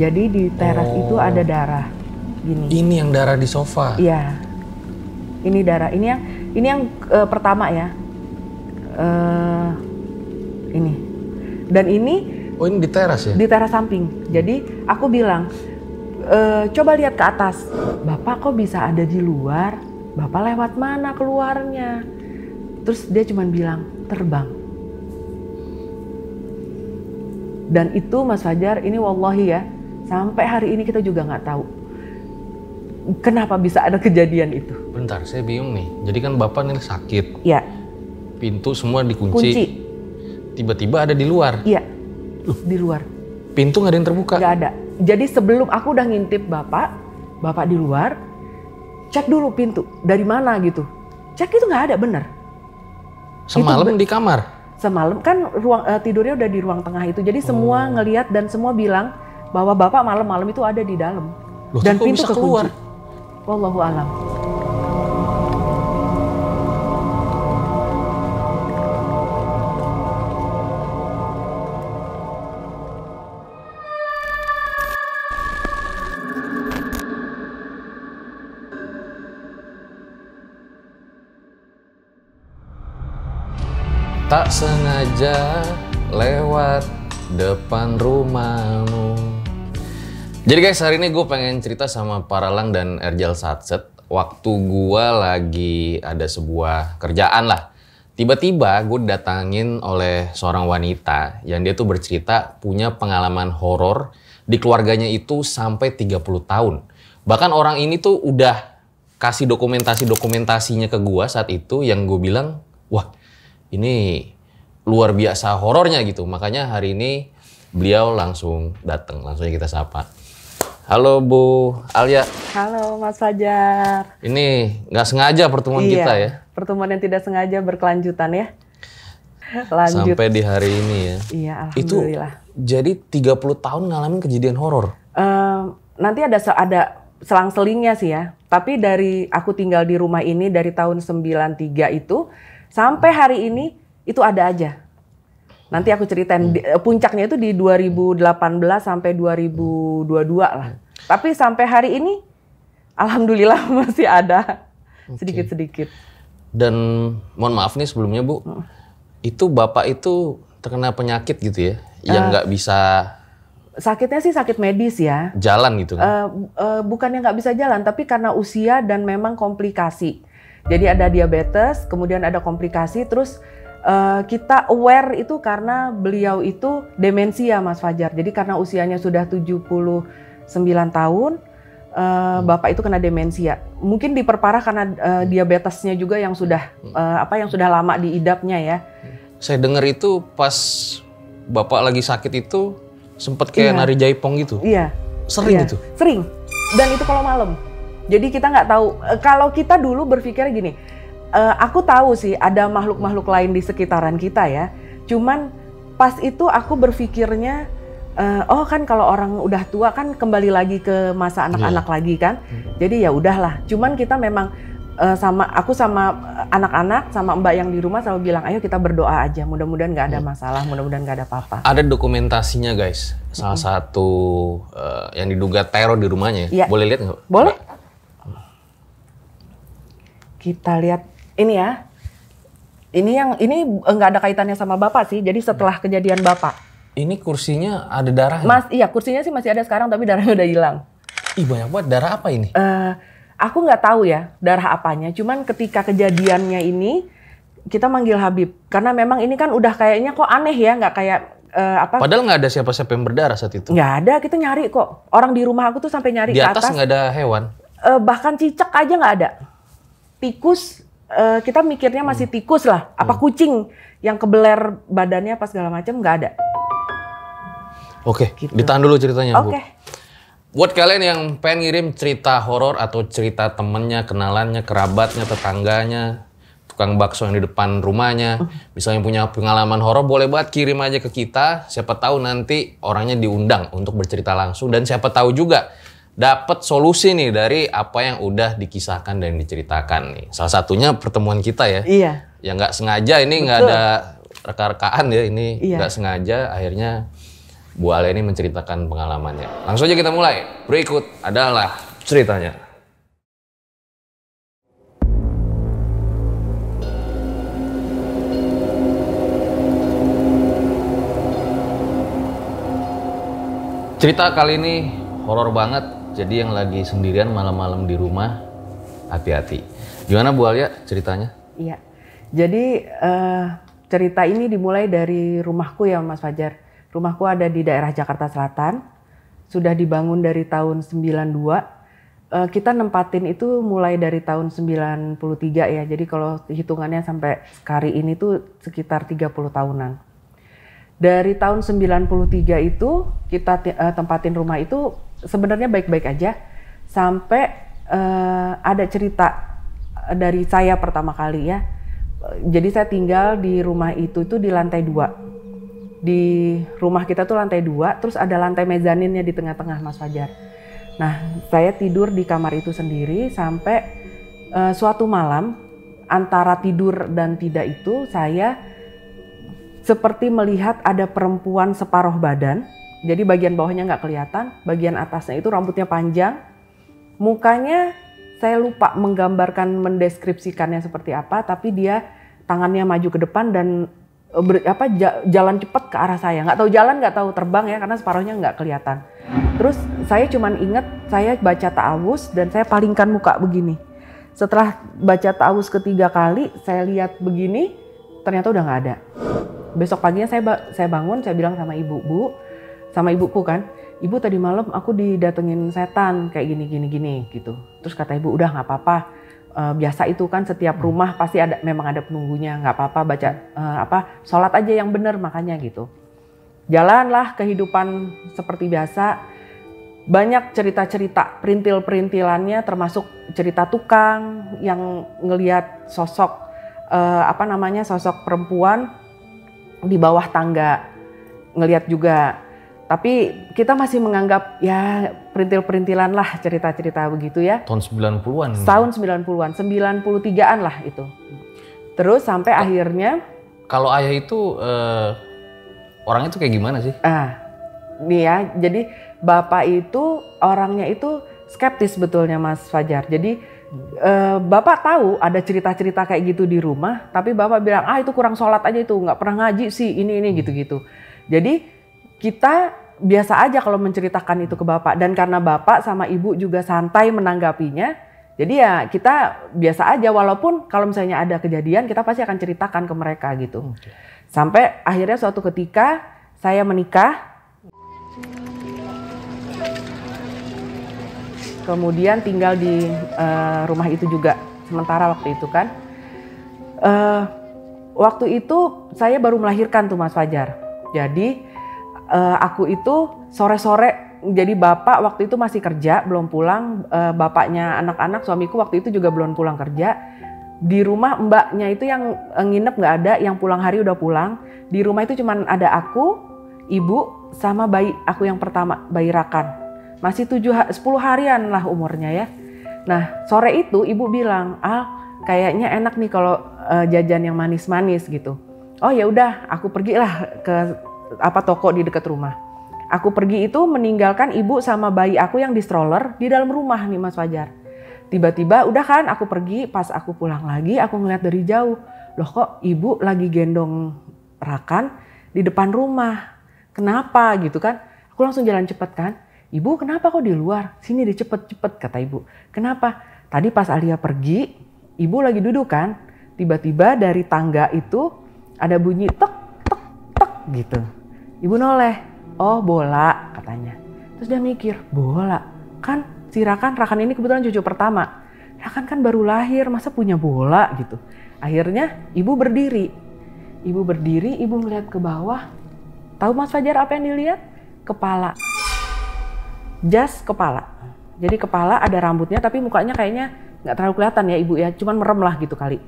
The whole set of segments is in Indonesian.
Jadi di teras itu ada darah. Gini. Ini yang darah di sofa? Iya. Ini darah. Ini yang pertama ya. Ini. Dan ini. Oh, ini di teras ya? Di teras samping. Jadi aku bilang, coba lihat ke atas. Bapak kok bisa ada di luar? Bapak lewat mana keluarnya? Terus dia cuma bilang, terbang. Dan itu Mas Fajar, ini wallahi ya, sampai hari ini kita juga nggak tahu kenapa bisa ada kejadian itu. Bentar, saya bingung nih. Jadi kan Bapak nih sakit. Iya. Pintu semua dikunci. Kunci. Tiba-tiba ada di luar. Iya, di luar. Pintu nggak ada yang terbuka? Nggak ada. Jadi sebelum aku udah ngintip Bapak di luar, cek dulu pintu. Dari mana gitu. Cek itu nggak ada, bener. Semalam di kamar? Semalam kan ruang tidurnya udah di ruang tengah itu. Jadi semua ngelihat dan semua bilang bahwa Bapak malam-malam itu ada di dalam. Loh, dan kok pintu bisa kekunci. keluar? Wallahu alam. Tak sengaja lewat depan rumahmu. Jadi guys, hari ini gue pengen cerita sama Paralang dan Erjal Satset. Waktu gue lagi ada sebuah kerjaan lah. Tiba-tiba gue didatangin oleh seorang wanita yang dia tuh bercerita punya pengalaman horor di keluarganya itu sampai 30 tahun. Bahkan orang ini tuh udah kasih dokumentasinya ke gue saat itu yang gue bilang, wah, ini luar biasa horornya gitu. Makanya hari ini beliau langsung datang. Langsung aja kita sapa. Halo Bu Alia. Halo Mas Fajar. Ini nggak sengaja pertemuan kita ya? Pertemuan yang tidak sengaja berkelanjutan ya. Lanjut. Sampai di hari ini ya? Iya, alhamdulillah. Itu jadi 30 tahun ngalamin kejadian horor? Nanti ada selang-selingnya sih ya. Tapi dari aku tinggal di rumah ini dari tahun 93 itu, sampai hari ini itu ada aja. Nanti aku ceritain, puncaknya itu di 2018 sampai 2022 lah. Tapi sampai hari ini, alhamdulillah masih ada. Sedikit-sedikit. Dan mohon maaf nih sebelumnya Bu, itu Bapak itu terkena penyakit gitu ya? Yang nggak bisa... Sakitnya sih sakit medis ya. Jalan gitu kan? Bukannya nggak bisa jalan, tapi karena usia dan memang komplikasi. Jadi ada diabetes, kemudian ada komplikasi, terus kita aware itu karena beliau itu demensia Mas Fajar. Jadi karena usianya sudah 79 tahun, Bapak itu kena demensia. Mungkin diperparah karena diabetesnya juga yang sudah yang sudah lama diidapnya ya. Saya dengar itu pas Bapak lagi sakit itu sempat kayak nari jaipong gitu. Iya. Sering iya. itu? Sering. Dan itu kalau malam. Jadi kita nggak tahu. Kalau kita dulu berpikir gini, aku tahu sih ada makhluk-makhluk lain di sekitaran kita ya. Cuman pas itu aku berpikirnya, oh kan kalau orang udah tua kan kembali lagi ke masa anak-anak lagi kan. Jadi ya udahlah. Cuman kita memang aku sama anak-anak sama Mbak yang di rumah selalu bilang, ayo kita berdoa aja. Mudah-mudahan nggak ada masalah, mudah-mudahan nggak ada apa-apa. Ada dokumentasinya guys. Salah satu yang diduga teror di rumahnya. Ya. Boleh lihat nggak? Boleh. Kita lihat ini ya. Ini nggak ada kaitannya sama Bapak sih. Jadi setelah kejadian Bapak. Ini kursinya ada darah. Iya kursinya sih masih ada sekarang tapi darahnya udah hilang. Ih banyak banget, darah apa ini? Aku nggak tahu ya darah apanya. Cuman ketika kejadiannya ini kita manggil Habib karena memang ini kan udah kayaknya kok aneh ya, nggak kayak Padahal nggak ada siapa-siapa yang berdarah saat itu. Nggak ada, kita nyari kok. Orang di rumah aku tuh sampai nyari di ke atas. Nggak ada hewan? Bahkan cicak aja nggak ada. Tikus, kita mikirnya masih tikus lah. Apa kucing yang kebeler badannya pas segala macam nggak ada. Oke, gitu. ditahan dulu ceritanya Bu. Oke. Buat kalian yang pengen ngirim cerita horor atau cerita temennya, kenalannya, kerabatnya, tetangganya, tukang bakso yang di depan rumahnya, misalnya punya pengalaman horor, boleh banget kirim aja ke kita. Siapa tahu nanti orangnya diundang untuk bercerita langsung dan siapa tahu juga dapat solusi nih dari apa yang udah dikisahkan dan diceritakan nih. Salah satunya pertemuan kita ya. Iya. Yang nggak sengaja ini nggak ada reka-rekaan ya, ini nggak sengaja akhirnya Bu Alia ini menceritakan pengalamannya. Langsung aja kita mulai. Berikut adalah ceritanya. Cerita kali ini horor banget. Jadi yang lagi sendirian malam-malam di rumah, hati-hati. Gimana Bu Alia ceritanya? Iya. Jadi cerita ini dimulai dari rumahku ya Mas Fajar. Rumahku ada di daerah Jakarta Selatan. Sudah dibangun dari tahun 92. Kita nempatin itu mulai dari tahun 93 ya. Jadi kalau hitungannya sampai sekarang ini tuh sekitar 30 tahunan. Dari tahun 93 itu kita tempatin rumah itu sebenarnya baik-baik aja. Sampai ada cerita dari saya pertama kali ya. Jadi saya tinggal di rumah itu di lantai 2. Di rumah kita tuh lantai 2, terus ada lantai mezaninnya di tengah-tengah Mas Fajar. Nah, saya tidur di kamar itu sendiri sampai suatu malam antara tidur dan tidak itu saya seperti melihat ada perempuan separuh badan. Jadi bagian bawahnya nggak kelihatan, bagian atasnya itu rambutnya panjang. Mukanya saya lupa menggambarkan, mendeskripsikannya seperti apa, tapi dia tangannya maju ke depan dan jalan cepat ke arah saya. Nggak tahu jalan, nggak tahu terbang ya, karena separuhnya nggak kelihatan. Terus saya cuman ingat saya baca ta'awuz dan saya palingkan muka begini. Setelah baca ta'awuz ketiga kali, saya lihat begini, ternyata udah nggak ada. Besok paginya saya bangun, saya bilang sama sama ibuku kan, ibu tadi malam aku didatengin setan kayak gini gitu. Terus kata ibu, udah nggak apa-apa, biasa itu kan setiap rumah pasti memang ada penunggunya, nggak apa-apa, baca sholat aja yang bener makanya gitu. Jalanlah kehidupan seperti biasa, banyak cerita-cerita perintil-perintilannya, termasuk cerita tukang yang ngelihat sosok sosok perempuan di bawah tangga, ngelihat juga. Tapi kita masih menganggap ya perintil-perintilan lah, cerita-cerita begitu ya. Tahun 90-an? Tahun 90-an, 93-an lah itu. Terus sampai akhirnya. Kalau ayah itu orangnya itu kayak gimana sih? Nih ya, jadi bapak itu orangnya itu skeptis sebetulnya Mas Fajar. Jadi bapak tahu ada cerita-cerita kayak gitu di rumah, tapi bapak bilang itu kurang sholat aja, itu nggak pernah ngaji sih, ini gitu-gitu. Jadi kita biasa aja kalau menceritakan itu ke bapak, dan karena bapak sama ibu juga santai menanggapinya, jadi ya kita biasa aja, walaupun kalau misalnya ada kejadian kita pasti akan ceritakan ke mereka gitu. Sampai akhirnya suatu ketika saya menikah, kemudian tinggal di rumah itu juga sementara waktu itu kan. Waktu itu saya baru melahirkan tuh Mas Fajar. Jadi aku itu sore-sore, jadi bapak waktu itu masih kerja, belum pulang. Bapaknya anak-anak, suamiku waktu itu juga belum pulang kerja. Di rumah mbaknya itu yang nginep nggak ada, yang pulang hari udah pulang. Di rumah itu cuman ada aku, ibu, sama bayi aku yang pertama, bayi Rakan. Masih 10 harian lah umurnya ya. Nah sore itu ibu bilang, kayaknya enak nih kalau jajan yang manis-manis gitu. Oh ya udah, aku pergilah ke toko di dekat rumah. Aku pergi itu meninggalkan ibu sama bayi aku yang di stroller di dalam rumah nih Mas Fajar. Tiba-tiba udah kan aku pergi, pas aku pulang lagi aku ngeliat dari jauh. Loh kok ibu lagi gendong Rakan di depan rumah. Kenapa gitu kan? Aku langsung jalan cepet kan. Ibu kenapa kok di luar? Sini deh cepet-cepet kata ibu. Kenapa? Tadi pas Alia pergi, ibu lagi duduk kan. Tiba-tiba dari tangga itu ada bunyi tek tek tek gitu. Ibu noleh, oh bola katanya. Terus dia mikir, bola? Kan si Rakan ini kebetulan cucu pertama. Rakan kan baru lahir, masa punya bola gitu. Akhirnya ibu berdiri. Ibu berdiri, ibu ngeliat ke bawah. Tahu Mas Fajar apa yang dilihat? Kepala. Jas kepala. Jadi kepala ada rambutnya tapi mukanya kayaknya nggak terlalu kelihatan ya ibu ya, cuman merem lah gitu kali.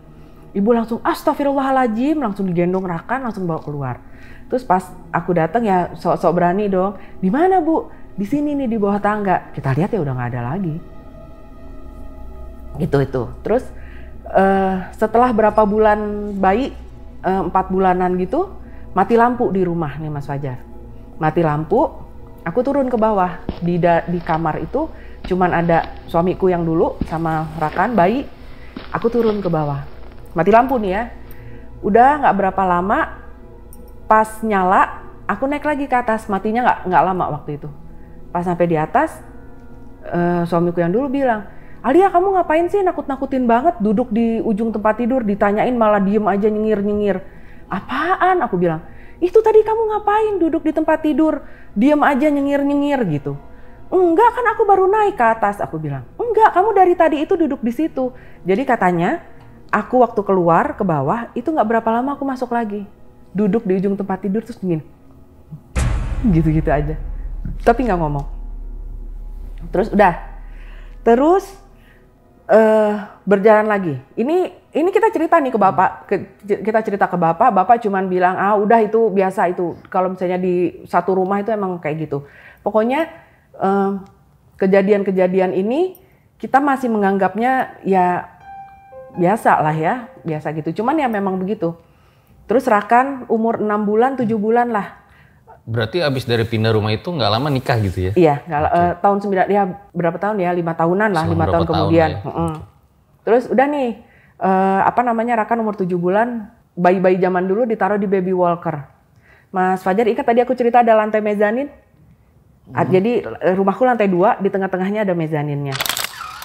Ibu langsung astagfirullahaladzim, langsung digendong Rakan, langsung bawa keluar. Terus pas aku datang ya sok-sok berani dong. Di mana Bu? Di sini nih di bawah tangga. Kita lihat ya udah nggak ada lagi. Itu. Terus setelah berapa bulan bayi, 4 bulanan gitu, mati lampu di rumah nih Mas Fajar. Mati lampu, aku turun ke bawah. Di kamar itu cuman ada suamiku yang dulu sama Rakan, bayi. Aku turun ke bawah. Mati lampu nih ya. Udah nggak berapa lama, pas nyala, aku naik lagi ke atas. Matinya nggak lama waktu itu. Pas sampai di atas, suamiku yang dulu bilang, Alia kamu ngapain sih nakut-nakutin banget duduk di ujung tempat tidur, ditanyain malah diem aja nyengir-nyengir. Apaan? Aku bilang, itu tadi kamu ngapain duduk di tempat tidur, diem aja nyengir-nyengir gitu. Enggak, kan aku baru naik ke atas, aku bilang. Enggak, kamu dari tadi itu duduk di situ. Jadi katanya, aku waktu keluar ke bawah, itu nggak berapa lama aku masuk lagi. Duduk di ujung tempat tidur terus gini. Gitu-gitu aja. Tapi nggak ngomong. Terus udah. Terus berjalan lagi. Ini kita cerita nih ke bapak. Kita cerita ke bapak. Bapak cuman bilang, udah itu biasa itu. Kalau misalnya di satu rumah itu emang kayak gitu. Pokoknya kejadian-kejadian ini kita masih menganggapnya ya biasa lah ya, biasa gitu. Cuman ya memang begitu. Terus Rakan umur 6 bulan, 7 bulan lah. Berarti abis dari pindah rumah itu nggak lama nikah gitu ya? Iya, tahun 9, ya berapa tahun ya, 5 tahunan lah, 5 tahun kemudian. Ya? Terus udah nih, Rakan umur 7 bulan, bayi-bayi zaman dulu ditaruh di baby walker. Mas Fajar ingat tadi aku cerita ada lantai mezanin? Jadi rumahku lantai 2, di tengah-tengahnya ada mezaninnya.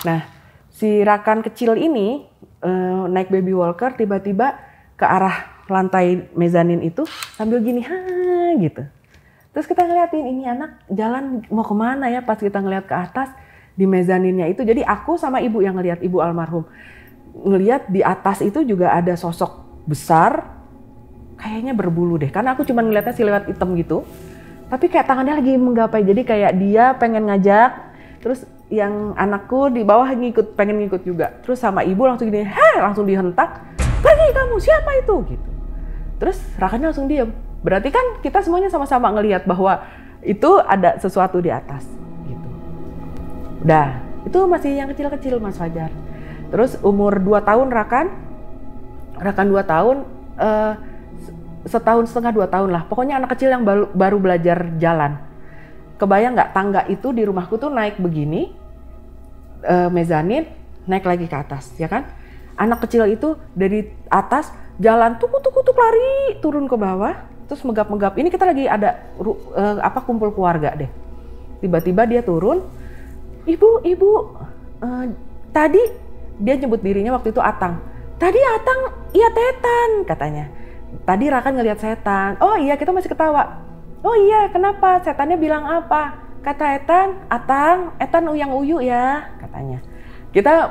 Nah, si Rakan kecil ini naik baby walker tiba-tiba ke arah lantai mezanin itu sambil gini, gitu. Terus kita ngeliatin ini anak jalan mau kemana ya, pas kita ngeliat ke atas di mezaninnya itu. Jadi aku sama ibu yang ngeliat, ibu almarhum. Ngeliat di atas itu juga ada sosok besar, kayaknya berbulu deh. Karena aku cuma ngeliatnya siluet hitam gitu. Tapi kayak tangannya lagi menggapai, jadi kayak dia pengen ngajak. Terus yang anakku di bawah pengen ngikut juga. Terus sama ibu langsung gini, langsung dihentak. Pergi kamu, siapa itu? Gitu. Terus Rakannya langsung diem. Berarti kan kita semuanya sama-sama ngelihat bahwa itu ada sesuatu di atas gitu. Udah, itu masih yang kecil-kecil Mas Fajar. Terus umur 2 tahun Rakan 2 tahun, setahun setengah 2 tahun lah. Pokoknya anak kecil yang baru belajar jalan. Kebayang nggak tangga itu di rumahku tuh naik begini, mezanin, naik lagi ke atas, ya kan? Anak kecil itu dari atas jalan tuk lari turun ke bawah. Terus megap-megap, ini kita lagi ada kumpul keluarga deh. Tiba-tiba dia turun, ibu, tadi dia nyebut dirinya waktu itu Atang. Tadi Atang, iya Tetan katanya. Tadi Rakan ngelihat setan. Oh iya, kita masih ketawa. Oh iya, kenapa? Setannya bilang apa? Kata Etan uyang uyu ya katanya. Kita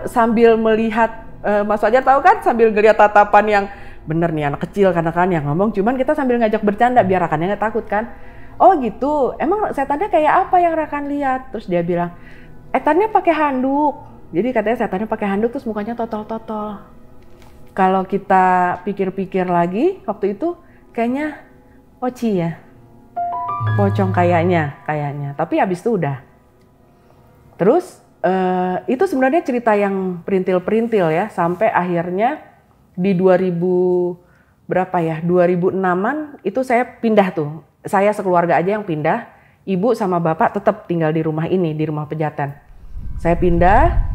sambil melihat, Mas Fajar tahu kan, sambil ngelihat tatapan yang bener nih anak kecil karena kan yang ngomong, cuman kita sambil ngajak bercanda biar Rakannya nggak takut kan. Oh gitu, emang setannya kayak apa yang Rakan lihat? Terus dia bilang, Etannya pakai handuk. Jadi katanya setannya pakai handuk terus mukanya totol-totol. Kalau kita pikir-pikir lagi waktu itu kayaknya Oci ya, pocong kayaknya. Tapi habis itu udah. Terus itu sebenarnya cerita yang perintil-perintil ya, sampai akhirnya di 2006-an itu saya pindah tuh. Saya sekeluarga aja yang pindah. Ibu sama bapak tetap tinggal di rumah ini, di rumah Pejatan. Saya pindah.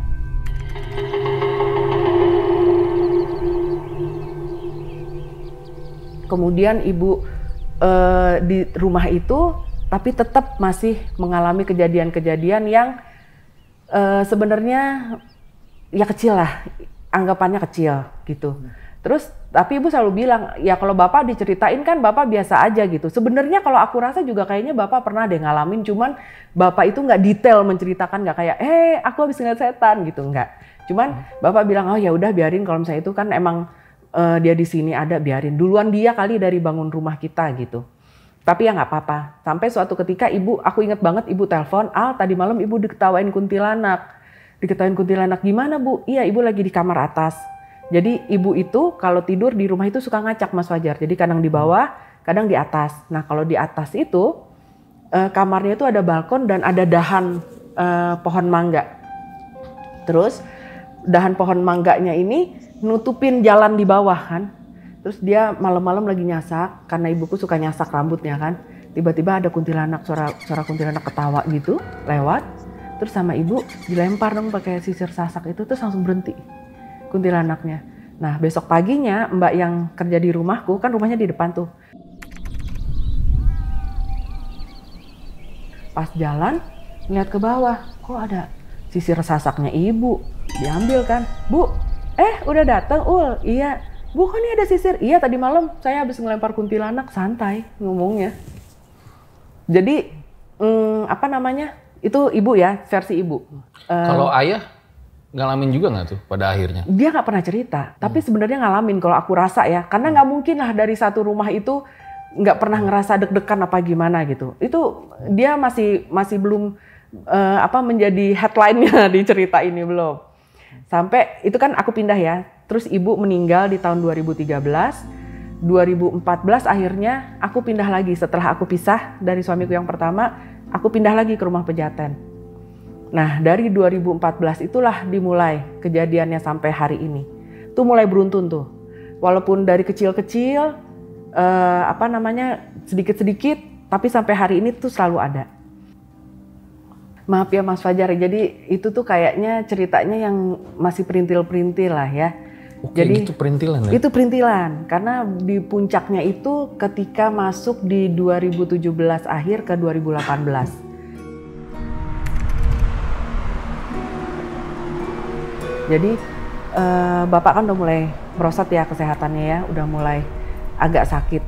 Kemudian ibu di rumah itu, tapi tetap masih mengalami kejadian-kejadian yang sebenarnya ya kecil lah. Anggapannya kecil gitu. Terus tapi ibu selalu bilang, ya kalau bapak diceritain kan bapak biasa aja gitu. Sebenarnya kalau aku rasa juga kayaknya bapak pernah deh ngalamin, cuman bapak itu nggak detail menceritakan, nggak kayak aku habis ngeliat setan gitu, nggak. Cuman bapak bilang, oh ya udah biarin, kalau misalnya itu kan emang dia di sini ada, biarin. Duluan dia kali dari bangun rumah kita gitu. Tapi ya nggak apa-apa. Sampai suatu ketika aku inget banget ibu telepon, tadi malam ibu diketawain kuntilanak. Diketawain kuntilanak, gimana Bu? Iya, ibu lagi di kamar atas. Jadi ibu itu kalau tidur di rumah itu suka ngacak Mas Fajar. Jadi kadang di bawah, kadang di atas. Nah kalau di atas itu kamarnya itu ada balkon dan ada dahan pohon mangga. Terus dahan pohon mangganya ini nutupin jalan di bawah kan. Terus dia malam-malam lagi nyasak, karena ibuku suka nyasak rambutnya kan. tiba-tiba ada kuntilanak, suara kuntilanak ketawa gitu lewat. Terus sama ibu dilempar dong pakai sisir sasak itu, terus langsung berhenti kuntilanaknya. Nah besok paginya mbak yang kerja di rumahku, kan rumahnya di depan tuh. Pas jalan ngeliat ke bawah, kok ada sisir sasaknya ibu. Diambil kan, Bu, udah dateng, iya. Bu, kan ini ada sisir. Iya, tadi malam saya habis ngelempar kuntilanak, santai ngomongnya. Jadi, itu ibu ya, versi ibu. Kalau ayah ngalamin juga nggak tuh pada akhirnya? Dia nggak pernah cerita, tapi sebenarnya ngalamin kalau aku rasa ya. Karena nggak mungkin lah dari satu rumah itu nggak pernah ngerasa deg-degan apa gimana gitu. Itu dia masih belum menjadi headline-nya di cerita ini belum. Sampai itu kan aku pindah ya. Terus ibu meninggal di tahun 2013. 2014 akhirnya aku pindah lagi setelah aku pisah dari suamiku yang pertama, aku pindah lagi ke rumah Pejaten. Nah, dari 2014 itulah dimulai kejadiannya sampai hari ini. Tuh mulai beruntun tuh. Walaupun dari kecil-kecil sedikit-sedikit, tapi sampai hari ini tuh selalu ada. Maaf ya Mas Fajar, jadi itu tuh kayaknya ceritanya yang masih perintil-perintil lah ya. Oke, jadi itu perintilan ya? Itu perintilan, karena di puncaknya itu ketika masuk di 2017 akhir ke 2018. Jadi Bapak kan udah mulai merosot ya kesehatannya ya, udah mulai agak sakit.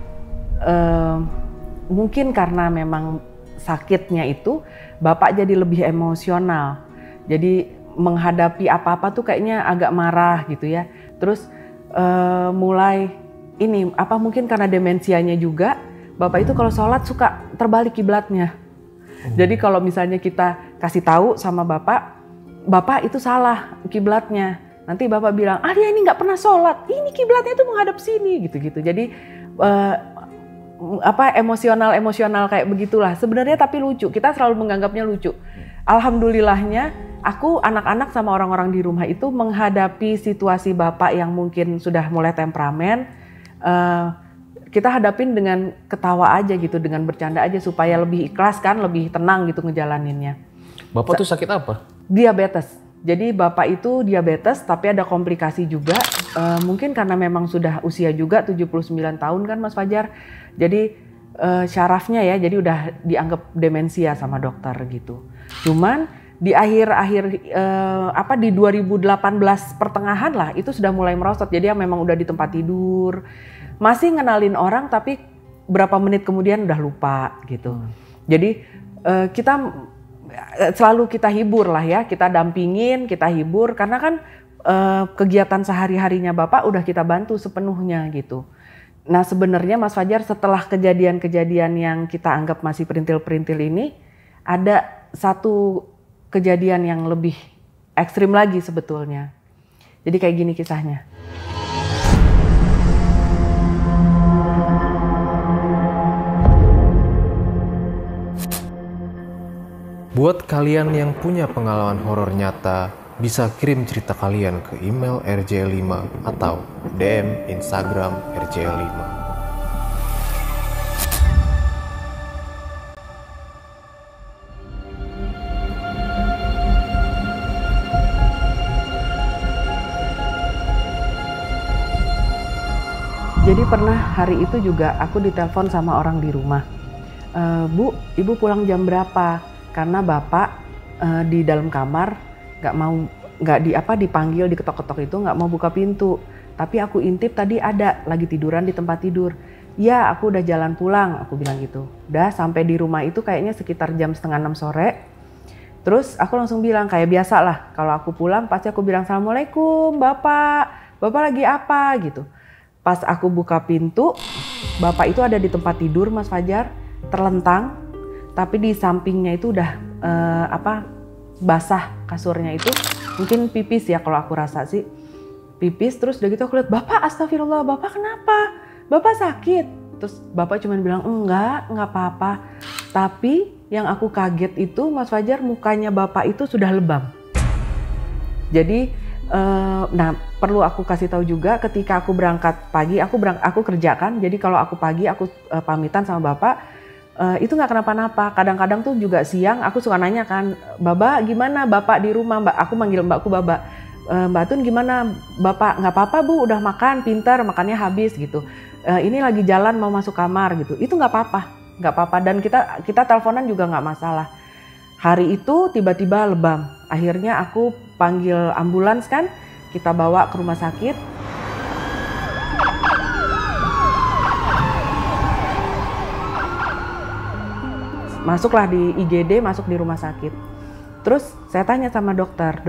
Mungkin karena memang sakitnya itu Bapak jadi lebih emosional. Jadi menghadapi apa-apa tuh kayaknya agak marah gitu ya. Terus mulai mungkin karena demensianya juga, Bapak itu kalau sholat suka terbalik kiblatnya. Jadi kalau misalnya kita kasih tahu sama Bapak itu salah kiblatnya. Nanti Bapak bilang, dia ini nggak pernah sholat, ini kiblatnya itu menghadap sini gitu-gitu. Jadi emosional kayak begitulah. Sebenarnya tapi lucu, kita selalu menganggapnya lucu. Alhamdulillahnya aku, anak-anak sama orang-orang di rumah itu menghadapi situasi Bapak yang mungkin sudah mulai temperamen, kita hadapin dengan ketawa aja gitu, dengan bercanda aja supaya lebih ikhlas kan, lebih tenang gitu ngejalaninnya. Bapak tuh sakit apa? Diabetes. Jadi Bapak itu diabetes tapi ada komplikasi juga, mungkin karena memang sudah usia juga 79 tahun kan Mas Fajar. Jadi syarafnya ya, jadi udah dianggap demensia sama dokter gitu. Cuman di di 2018 pertengahan lah itu sudah mulai merosot. Jadi memang udah di tempat tidur, masih ngenalin orang tapi berapa menit kemudian udah lupa gitu. Jadi selalu kita hibur lah ya, kita dampingin, kita hibur karena kan kegiatan sehari-harinya Bapak udah kita bantu sepenuhnya gitu. Nah sebenarnya Mas Fajar, setelah kejadian-kejadian yang kita anggap masih perintil-perintil ini, ada satu kejadian yang lebih ekstrim lagi sebetulnya. Jadi kayak gini kisahnya. Buat kalian yang punya pengalaman horor nyata, bisa kirim cerita kalian ke email RJ5 atau DM Instagram RJ5. Jadi pernah hari itu juga aku ditelepon sama orang di rumah. Bu, ibu pulang jam berapa? Karena Bapak di dalam kamar dipanggil, diketok-ketok itu nggak mau buka pintu. Tapi aku intip tadi ada lagi tiduran di tempat tidur. Ya, aku udah jalan pulang, aku bilang gitu. Udah sampai di rumah itu kayaknya sekitar jam 5:30 sore. Terus aku langsung bilang kayak biasa lah, kalau aku pulang pasti aku bilang Assalamualaikum Bapak, Bapak lagi apa gitu. Pas aku buka pintu, Bapak itu ada di tempat tidur Mas Fajar, terlentang, tapi di sampingnya itu udah basah kasurnya itu, mungkin pipis ya kalau aku rasa sih, pipis. Terus udah gitu aku lihat, Bapak astagfirullah, Bapak kenapa? Bapak sakit? Terus Bapak cuma bilang enggak apa-apa. Tapi yang aku kaget itu Mas Fajar, mukanya Bapak itu sudah lebam. Jadi perlu aku kasih tahu juga, ketika aku berangkat pagi, aku kerja kan, jadi kalau aku pagi aku pamitan sama Bapak, Itu nggak kenapa-napa. Kadang-kadang tuh juga siang aku suka nanya kan, Baba gimana bapak di rumah? Mbak, aku manggil mbakku Baba. Mbak Tun gimana bapak? Nggak apa-apa Bu, udah makan, pintar, makannya habis gitu. Ini lagi jalan mau masuk kamar gitu. Itu nggak apa-apa. Dan kita teleponan juga nggak masalah. Hari itu tiba-tiba lebam. Akhirnya aku panggil ambulans kan, kita bawa ke rumah sakit. Masuklah di IGD, masuk di rumah sakit. Terus saya tanya sama dokter,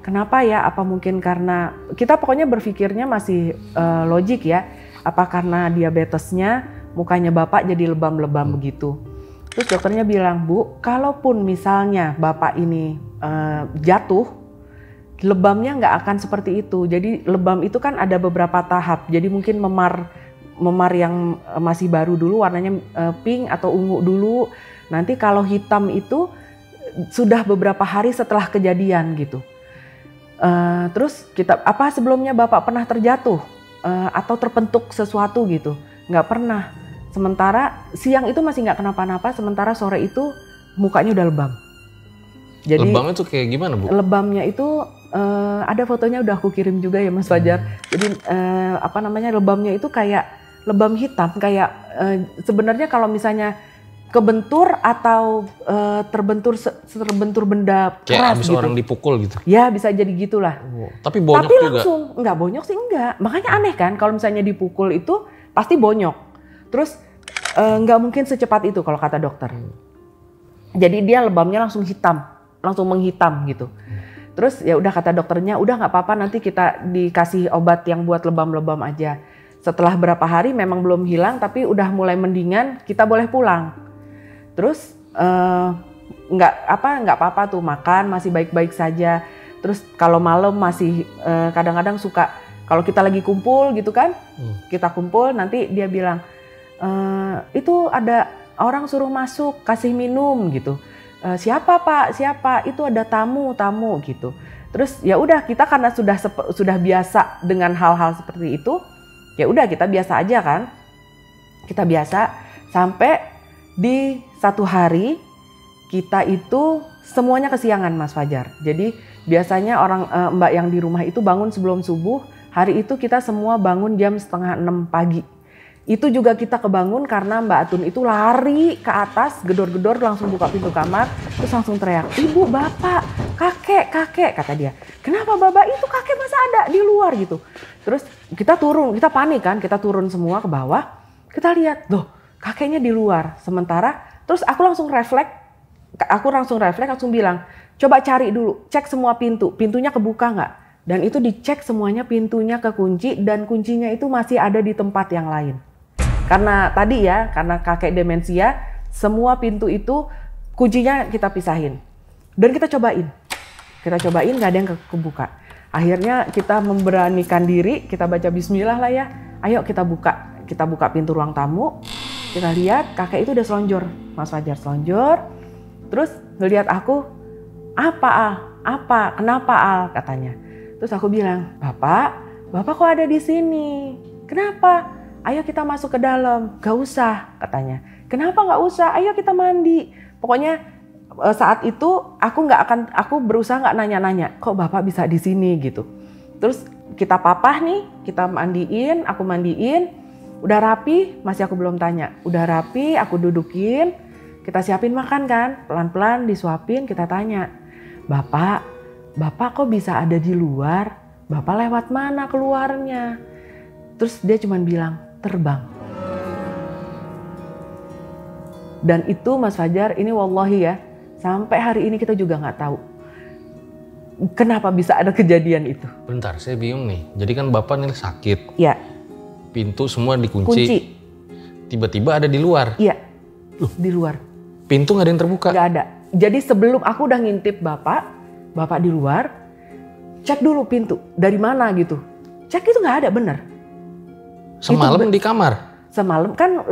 kenapa ya? Apa mungkin karena, kita pokoknya berpikirnya masih logik ya, apa karena diabetesnya mukanya bapak jadi lebam-lebam begitu. Terus dokternya bilang, Bu, kalaupun misalnya bapak ini jatuh, lebamnya nggak akan seperti itu. Jadi lebam itu kan ada beberapa tahap, jadi mungkin memar yang masih baru dulu warnanya pink atau ungu dulu. Nanti kalau hitam itu sudah beberapa hari setelah kejadian gitu. Terus apa sebelumnya bapak pernah terjatuh atau terpentuk sesuatu gitu? Nggak pernah. Sementara siang itu masih nggak kenapa-napa, sementara sore itu mukanya udah lebam. Jadi lebamnya tuh kayak gimana Bu? Lebamnya itu ada fotonya udah aku kirim juga ya Mas Fajar. Jadi lebamnya itu kayak lebam hitam, kayak sebenarnya kalau misalnya kebentur atau terbentur benda kayak keras abis gitu. orang dipukul gitu. Ya bisa jadi gitulah. Tapi bonyok tapi juga. langsung nggak bonyok sih enggak. Makanya aneh kan kalau misalnya dipukul itu pasti bonyok. Terus nggak mungkin secepat itu kalau kata dokter. Jadi dia lebamnya langsung menghitam gitu. Terus ya udah kata dokternya, udah nggak apa-apa nanti kita dikasih obat yang buat lebam-lebam aja. Setelah berapa hari memang belum hilang tapi udah mulai mendingan, kita boleh pulang. Terus nggak apa-apa tuh, makan masih baik-baik saja. Terus kalau malam masih kadang-kadang suka kalau kita lagi kumpul gitu kan, kita kumpul nanti dia bilang itu ada orang suruh masuk kasih minum gitu. Siapa Pak? Siapa? Itu ada tamu gitu. Terus ya udah kita karena sudah biasa dengan hal-hal seperti itu, ya udah kita biasa aja kan. Kita biasa sampai di satu hari kita itu semuanya kesiangan Mas Fajar. Jadi biasanya mbak yang di rumah itu bangun sebelum subuh. Hari itu kita semua bangun jam 5:30 pagi. Itu juga kita kebangun karena Mbak Atun itu lari ke atas, gedor-gedor langsung buka pintu kamar, terus langsung teriak, Ibu, Bapak, kakek, kata dia. Kenapa Bapak itu kakek masa ada di luar gitu. Terus kita turun, kita panik kan, kita turun semua ke bawah, kita lihat, loh kakeknya di luar. Sementara, terus aku langsung refleks, langsung bilang, coba cari dulu, cek semua pintu, pintunya kebuka nggak? Dan itu dicek semuanya pintunya kekunci dan kuncinya itu masih ada di tempat yang lain. Karena tadi ya, karena kakek demensia, semua pintu itu kuncinya kita pisahin. Dan kita cobain gak ada yang kebuka. Akhirnya kita memberanikan diri, kita baca bismillah lah ya. Ayo kita buka pintu ruang tamu. Kita lihat kakek itu udah selonjor, Mas Fajar selonjor. Terus ngeliat aku, apa, kenapa Al katanya. Terus aku bilang, Bapak kok ada di sini? Kenapa? Ayo kita masuk ke dalam. Gak usah katanya. Kenapa gak usah? Ayo kita mandi. Pokoknya saat itu aku berusaha nggak nanya-nanya. Kok Bapak bisa di sini gitu. Terus kita papah nih, kita mandiin, aku mandiin. Udah rapi, masih aku belum tanya. Udah rapi, aku dudukin. Kita siapin makan kan. Pelan-pelan disuapin, kita tanya. Bapak kok bisa ada di luar? Bapak lewat mana keluarnya? Terus dia cuma bilang, terbang. Dan itu Mas Fajar, ini wallahi ya, sampai hari ini kita juga nggak tahu kenapa bisa ada kejadian itu. Bentar, saya bingung nih. Jadi kan Bapak nih sakit. Iya. Pintu semua dikunci. Tiba-tiba ada di luar. Iya, di luar. Pintu nggak ada yang terbuka? Nggak ada. Jadi sebelum aku udah ngintip Bapak di luar, cek dulu pintu, dari mana gitu. Cek itu nggak ada, bener. Semalam di kamar? Semalam kan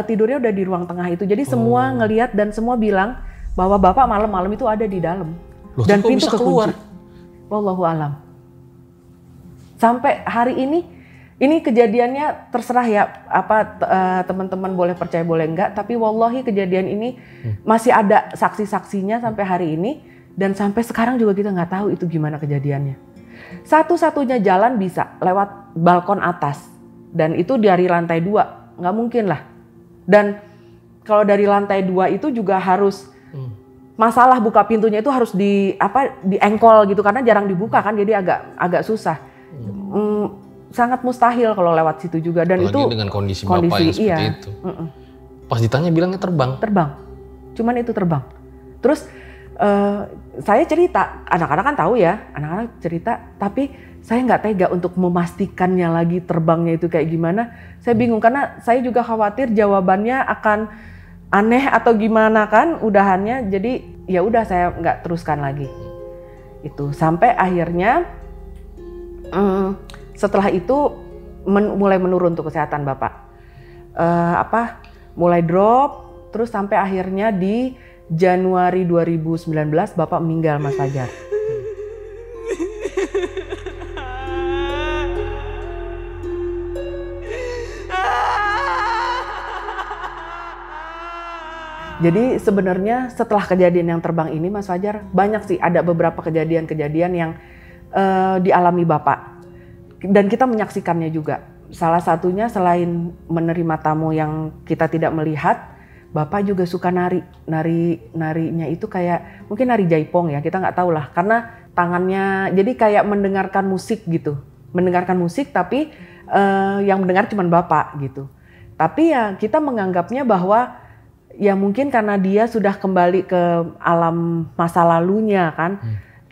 tidurnya udah di ruang tengah itu. Jadi semua ngelihat dan semua bilang bahwa Bapak malam-malam itu ada di dalam. Loh, dan kok pintu bisa kekunci. keluar? Wallahu alam. Sampai hari ini Ini kejadiannya terserah ya, teman-teman boleh percaya boleh enggak, tapi wallahi kejadian ini masih ada saksi-saksinya sampai hari ini, dan sampai sekarang juga kita nggak tahu itu gimana kejadiannya. Satu-satunya jalan bisa lewat balkon atas, dan itu dari lantai 2, nggak mungkin lah. Dan kalau dari lantai 2 itu juga harus masalah buka pintunya itu harus di engkol gitu, karena jarang dibuka kan, jadi agak susah. Sangat mustahil kalau lewat situ juga, dan apalagi itu dengan kondisi bapak yang seperti itu. Pas ditanya bilangnya terbang. Cuman itu terbang. Terus saya cerita, anak-anak kan tahu ya, anak-anak cerita, tapi saya nggak tega untuk memastikannya lagi terbangnya itu kayak gimana. Saya bingung karena saya juga khawatir jawabannya akan aneh atau gimana kan udahannya. Jadi ya udah saya nggak teruskan lagi. Itu sampai akhirnya setelah itu mulai menurun tuh kesehatan Bapak. Mulai drop, terus sampai akhirnya di Januari 2019 Bapak meninggal, Mas Fajar. Jadi sebenarnya setelah kejadian yang terbang ini Mas Fajar, banyak sih ada beberapa kejadian-kejadian yang dialami Bapak. Dan kita menyaksikannya juga. Salah satunya selain menerima tamu yang kita tidak melihat, Bapak juga suka narinya itu kayak mungkin nari jaipong ya, kita nggak tahu lah. Karena tangannya jadi kayak mendengarkan musik gitu. Mendengarkan musik tapi yang mendengar cuma Bapak gitu. Tapi ya kita menganggapnya bahwa ya mungkin karena dia sudah kembali ke alam masa lalunya kan.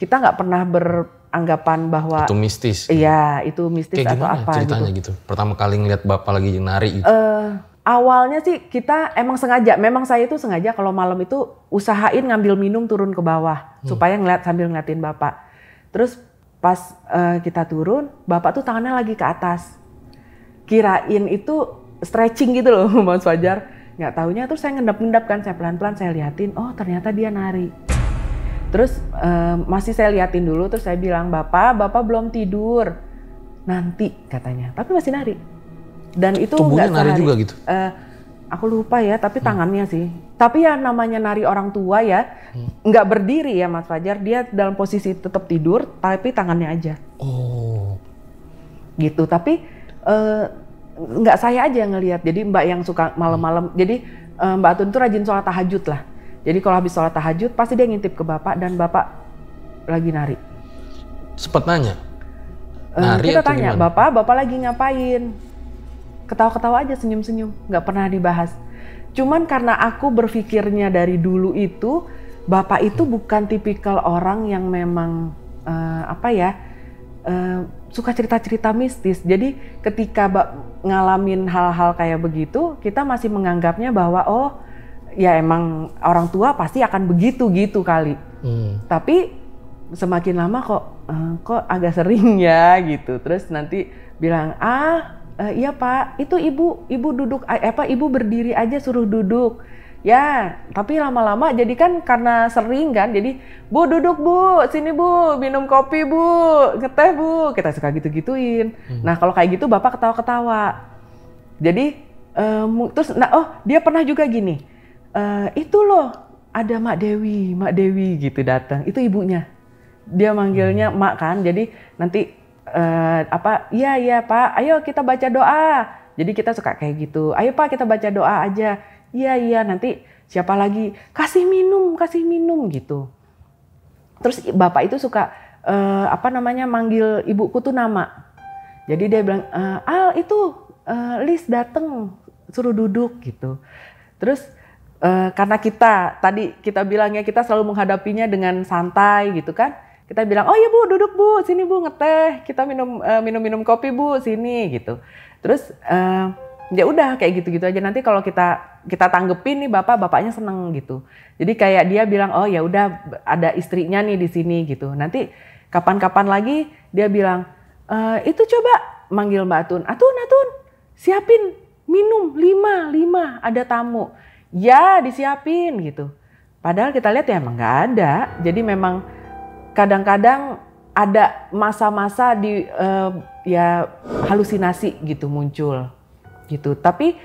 Kita nggak pernah beranggapan bahwa itu mistis. Iya, itu mistis kayak atau apa ceritanya gitu. Pertama kali ngeliat Bapak lagi nari gitu. Awalnya sih kita emang sengaja, memang saya itu sengaja kalau malam itu usahain ngambil minum turun ke bawah supaya sambil ngeliatin Bapak. Terus pas kita turun, Bapak tuh tangannya lagi ke atas. Kirain itu stretching gitu loh Mas Fajar. Nggak taunya terus saya ngendap-ngendap kan, saya pelan-pelan saya liatin, oh ternyata dia nari. Terus masih saya liatin dulu, terus saya bilang, Bapak belum tidur. Nanti katanya, tapi masih nari. Dan itu tubuhnya nggak nari sehari. juga gitu? Aku lupa ya, tapi tangannya sih. Tapi ya namanya nari orang tua ya, nggak berdiri ya Mas Fajar. Dia dalam posisi tetap tidur, tapi tangannya aja. Oh. Gitu, tapi nggak saya aja yang ngelihat. Jadi Mbak yang suka malam-malam, jadi Mbak Atun tuh rajin sholat tahajud lah. Jadi kalau habis sholat tahajud, pasti dia ngintip ke Bapak dan Bapak lagi nari. Sempet nanya? Nari kita atau tanya, gimana? Bapak lagi ngapain? Ketawa-ketawa aja, senyum-senyum, nggak pernah dibahas. Cuman karena aku berpikirnya dari dulu itu, Bapak itu bukan tipikal orang yang memang suka cerita-cerita mistis. Jadi ketika ngalamin hal-hal kayak begitu, kita masih menganggapnya bahwa oh ya emang orang tua pasti akan begitu gitu kali. Tapi semakin lama kok agak sering ya gitu. Terus nanti bilang iya Pak, itu ibu duduk ibu berdiri aja suruh duduk. Ya, tapi lama-lama jadi kan karena sering kan, jadi Bu duduk Bu, sini Bu, minum kopi Bu, ngeteh Bu, kita suka gitu-gituin. Nah kalau kayak gitu Bapak ketawa-ketawa. Jadi terus, dia pernah juga gini, itu loh ada Mak Dewi gitu datang, itu ibunya. Dia manggilnya Mak kan, jadi nanti iya Pak, ayo kita baca doa. Jadi kita suka kayak gitu, ayo Pak kita baca doa aja. Iya, nanti siapa lagi kasih minum gitu. Terus Bapak itu suka manggil ibuku tuh nama. Jadi dia bilang, Lis dateng suruh duduk gitu. Terus karena kita bilangnya kita selalu menghadapinya dengan santai gitu kan. Kita bilang, oh iya Bu duduk Bu, sini Bu ngeteh, kita minum kopi Bu sini gitu. Terus ya udah kayak gitu-gitu aja. Nanti kalau kita tanggepin nih bapaknya seneng gitu. Jadi kayak dia bilang oh ya udah ada istrinya nih di sini gitu. Nanti kapan-kapan lagi dia bilang itu coba manggil Mbak Atun, siapin minum 5 ada tamu. Ya disiapin gitu. Padahal kita lihat ya emang nggak ada. Jadi memang kadang-kadang ada masa-masa di ya halusinasi gitu muncul gitu. Tapi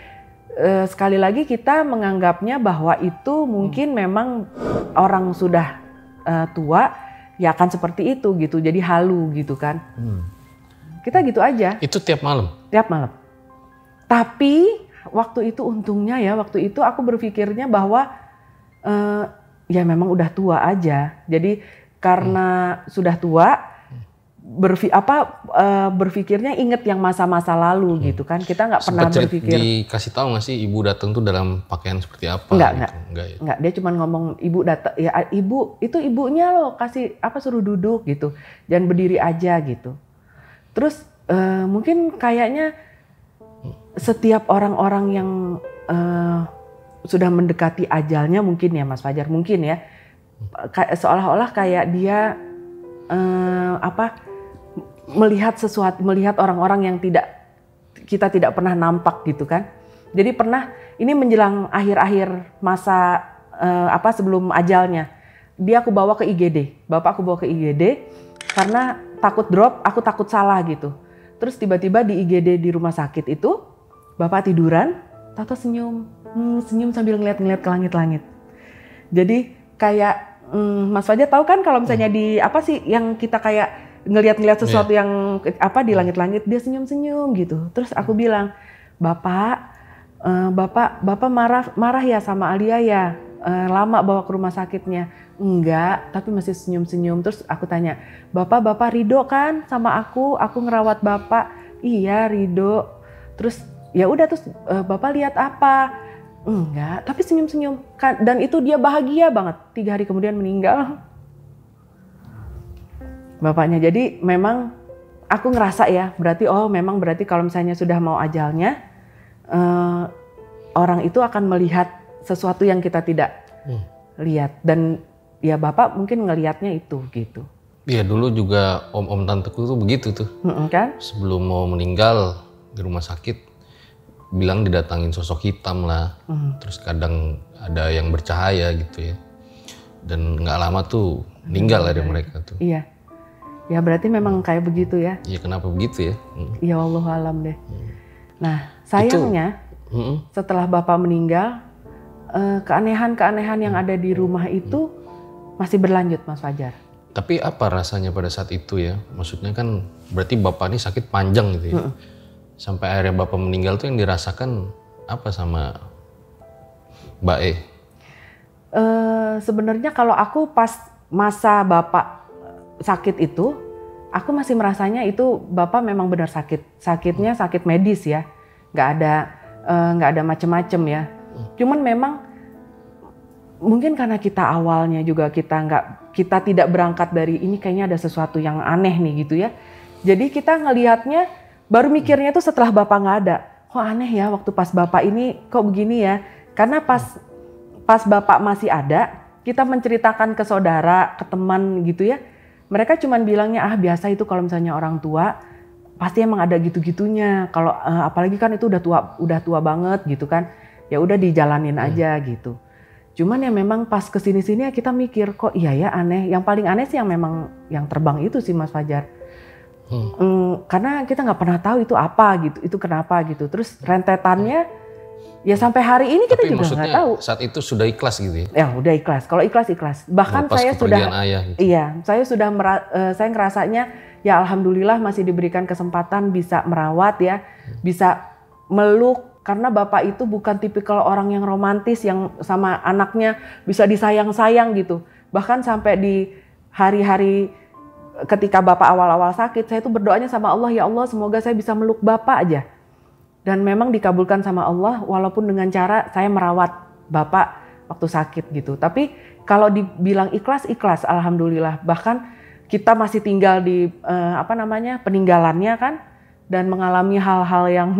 sekali lagi kita menganggapnya bahwa itu mungkin memang orang sudah tua ya akan seperti itu gitu, jadi halu gitu kan. Kita gitu aja. Itu tiap malam? Tiap malam. Tapi waktu itu untungnya ya, waktu itu aku berpikirnya bahwa ya memang udah tua aja. Jadi karena sudah tua, berpikirnya inget yang masa-masa lalu gitu kan. Kita nggak pernah berpikir. Dikasih tahu nggak sih ibu datang tuh dalam pakaian seperti apa? Enggak ya? Enggak, dia cuma ngomong ibu datang, ya ibu itu ibunya loh, kasih suruh duduk gitu, dan berdiri aja gitu. Terus mungkin kayaknya setiap orang-orang yang sudah mendekati ajalnya mungkin ya Mas Fajar, mungkin ya seolah-olah kayak dia melihat sesuatu, melihat orang-orang yang kita tidak pernah nampak gitu kan. Jadi pernah ini menjelang akhir-akhir masa sebelum ajalnya, dia aku bawa ke IGD, bapak aku bawa ke IGD karena takut drop, aku takut salah gitu. Terus tiba-tiba di IGD di rumah sakit itu bapak tiduran, tato senyum sambil ngeliat-ngeliat ke langit-langit. Jadi kayak Mas Fajar tahu kan kalau misalnya di yang kita kayak ngeliat-ngeliat sesuatu yang di langit-langit, dia senyum-senyum gitu. Terus aku bilang, Bapak marah ya sama Alia ya, lama bawa ke rumah sakitnya. Enggak, tapi masih senyum-senyum. Terus aku tanya, Bapak ridho kan sama aku ngerawat Bapak? Iya ridho. Terus ya udah, terus Bapak lihat apa? Enggak, tapi senyum-senyum. Dan itu dia bahagia banget. 3 hari kemudian meninggal bapaknya. Jadi memang aku ngerasa ya, berarti kalau misalnya sudah mau ajalnya, orang itu akan melihat sesuatu yang kita tidak lihat. Dan ya bapak mungkin ngelihatnya itu gitu. Iya, dulu juga om-om tanteku tuh begitu tuh. Kan? Sebelum mau meninggal di rumah sakit, bilang didatangin sosok hitam lah. Terus kadang ada yang bercahaya gitu ya. Dan nggak lama tuh meninggal dari mereka tuh. Iya. Ya berarti memang kayak begitu ya. Iya, kenapa begitu ya? Ya Allah alam deh. Nah sayangnya setelah bapak meninggal, keanehan-keanehan yang ada di rumah itu masih berlanjut Mas Fajar. Tapi apa rasanya pada saat itu ya? Maksudnya kan berarti bapak ini sakit panjang gitu ya. Sampai akhirnya bapak meninggal tuh yang dirasakan apa sama Mbak E? Sebenarnya kalau aku pas masa bapak sakit itu, aku masih merasanya itu bapak memang benar sakit. Sakitnya sakit medis ya, nggak ada macem-macem ya. Cuman memang mungkin karena kita awalnya juga kita tidak berangkat dari ini kayaknya ada sesuatu yang aneh nih gitu ya. Jadi kita ngelihatnya baru mikirnya tuh setelah bapak nggak ada. Kok aneh ya waktu pas bapak ini kok begini ya? Karena pas bapak masih ada, kita menceritakan ke saudara, ke teman gitu ya. Mereka cuman bilangnya biasa itu kalau misalnya orang tua pasti emang ada gitu-gitunya. Kalau apalagi kan itu udah tua banget gitu kan. Ya udah dijalanin aja gitu. Cuman ya memang pas kesini-sini ya kita mikir kok iya ya aneh. Yang paling aneh sih yang terbang itu sih Mas Fajar. Karena kita nggak pernah tahu itu apa gitu, itu kenapa gitu. Terus rentetannya ya sampai hari ini kita juga nggak tahu. Saat itu sudah ikhlas gitu ya? Ya udah ikhlas. Kalau ikhlas. Bahkan melepas saya sudah, ayah, gitu. Iya, saya sudah saya ngerasanya ya alhamdulillah masih diberikan kesempatan bisa merawat ya, bisa meluk. Karena bapak itu bukan tipikal orang yang romantis yang sama anaknya bisa disayang-sayang gitu. Bahkan sampai di hari-hari ketika bapak awal-awal sakit, saya tuh berdoanya sama Allah, ya Allah semoga saya bisa meluk bapak aja. Dan memang dikabulkan sama Allah walaupun dengan cara saya merawat bapak waktu sakit gitu. Tapi kalau dibilang ikhlas, alhamdulillah. Bahkan kita masih tinggal di peninggalannya kan, dan mengalami hal-hal yang